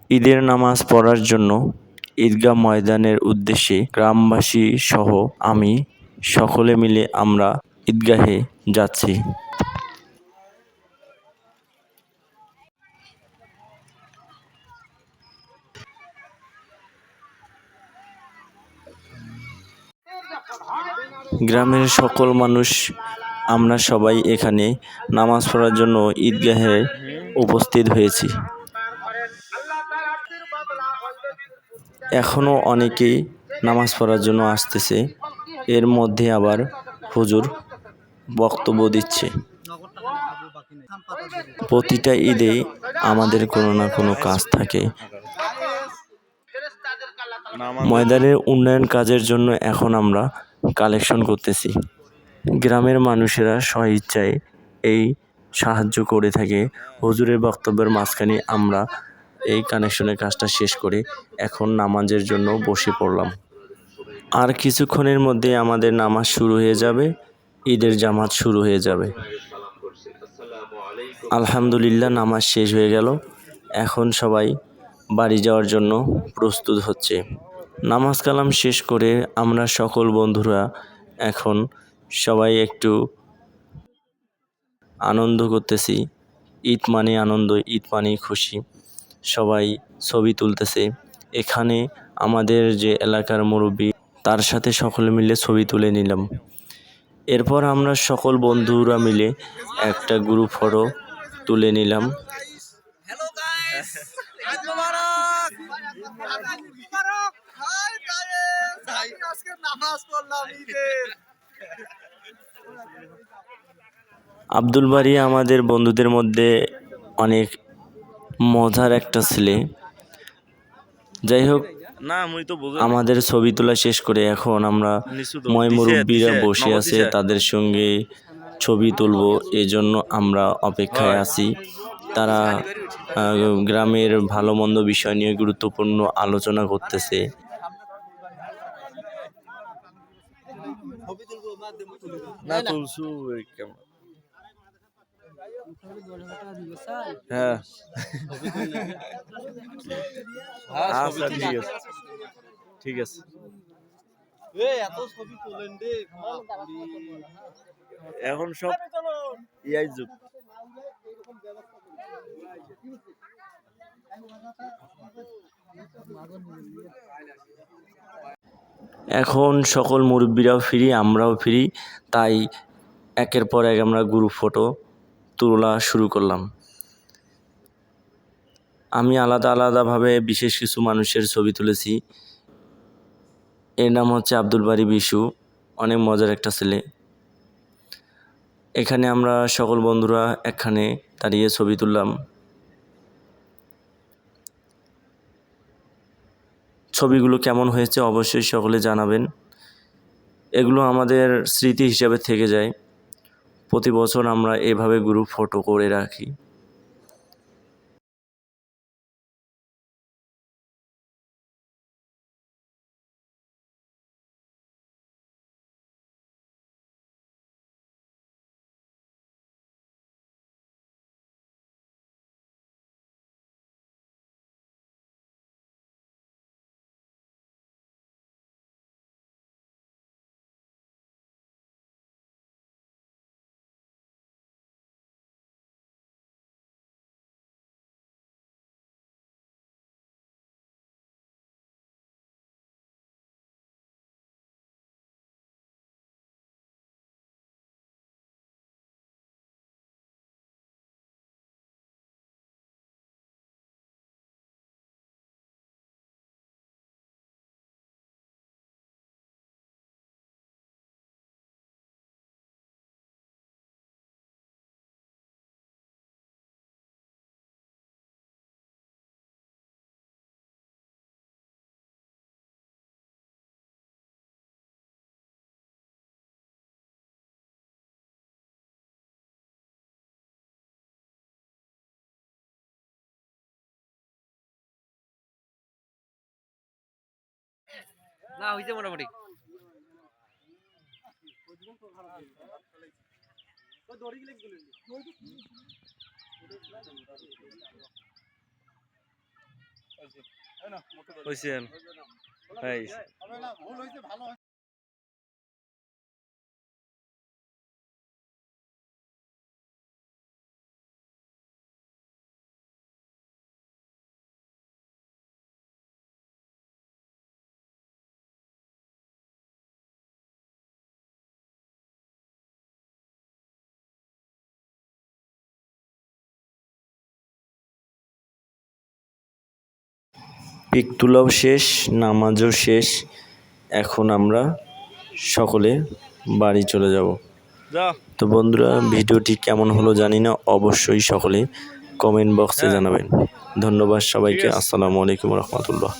ঈদের নামাজ পড়ার জন্য ঈদগাহ ময়দানের উদ্দেশ্যে গ্রামবাসী সহ আমি সকলে মিলে আমরা ঈদগাহে যাচ্ছি। গ্রামের সকল মানুষ আমরা সবাই এখানে নামাজ পড়ার জন্য ঈদগাহে উপস্থিত হয়েছি। এখনও অনেকেই নামাজ পড়ার জন্য আসতেছে, এর মধ্যে আবার হুজুর বক্তব্য দিচ্ছে। প্রতিটা ঈদে আমাদের কোনো না কোনো কাজ থাকে। ময়দানের উন্নয়ন কাজের জন্য এখন আমরা কালেকশন করতেছি। গ্রামের মানুষেরা স্বইচ্ছায় এই সাহায্য করে থাকে। হুজুরের বক্তব্যের মাঝখানে আমরা এই কানেকশনের কাজটা শেষ করে এখন নামাজের জন্য বসে পড়লাম। আর কিছুক্ষণের মধ্যে আমাদের নামাজ শুরু হয়ে যাবে, ঈদের জামাত শুরু হয়ে যাবে। আলহামদুলিল্লাহ নামাজ শেষ হয়ে গেল, এখন সবাই বাড়ি যাওয়ার জন্য প্রস্তুত হচ্ছে। নামাজ কালাম শেষ করে আমরা সকল বন্ধুরা এখন সবাই একটু আনন্দ করতেছি। ঈদ মানে আনন্দ, ঈদ মানেই খুশি। সবাই ছবি তুলতেছে। এখানে আমাদের যে এলাকার মুরব্বি, তার সাথে সকলে মিলে ছবি তুলে নিলাম। এরপর আমরা সকল বন্ধুরা মিলে একটা গ্রুপ ফটো তুলে নিলাম। আব্দুল বারী আমাদের বন্ধুদের মধ্যে অনেক মজার একটা ছেলে। যাই হোক, আমাদের ছবি তোলা শেষ করে এখন আমরা মুরব্বীরা বসে আছে, তাদের সঙ্গে ছবি তুলব, এজন্য আমরা অপেক্ষায় আছি। তারা গ্রামের ভালো মন্দ বিষয় নিয়ে গুরুত্বপূর্ণ আলোচনা করতেছে। হ্যাঁ, আচ্ছা ঠিক আছে। এখন সব ইয়াই যুগ। এখন সকল মুরব্বীরাও ফ্রি, আমরাও ফ্রি, তাই একের পর এক আমরা গ্রুপ ফটো তোলা শুরু করলাম। আমি আলাদা আলাদাভাবে বিশেষ কিছু মানুষের ছবি তুলেছি। এর নাম হচ্ছে আব্দুল বারী বিশু, অনেক মজার একটা ছেলে। এখানে আমরা সকল বন্ধুরা একখানে দাঁড়িয়ে ছবি তুললাম। ছবিগুলো কেমন হয়েছে অবশ্যই সকলে জানাবেন। এগুলো আমাদের স্মৃতি হিসাবে থেকে যায়। প্রতি বছর আমরা এভাবে গ্রুপ ফটো করে রাখি। না হইছে মোটামুটি হইছেন এই পিক তোলাও শেষ, নামাজও শেষ। এখন আমরা সকলে বাড়ি চলে যাব। তো বন্ধুরা, ভিডিওটি কেমন হলো জানি না, অবশ্যই সকলে কমেন্ট বক্সে জানাবেন। ধন্যবাদ সবাইকে। আসসালামু আলাইকুম রহমতুল্লাহ।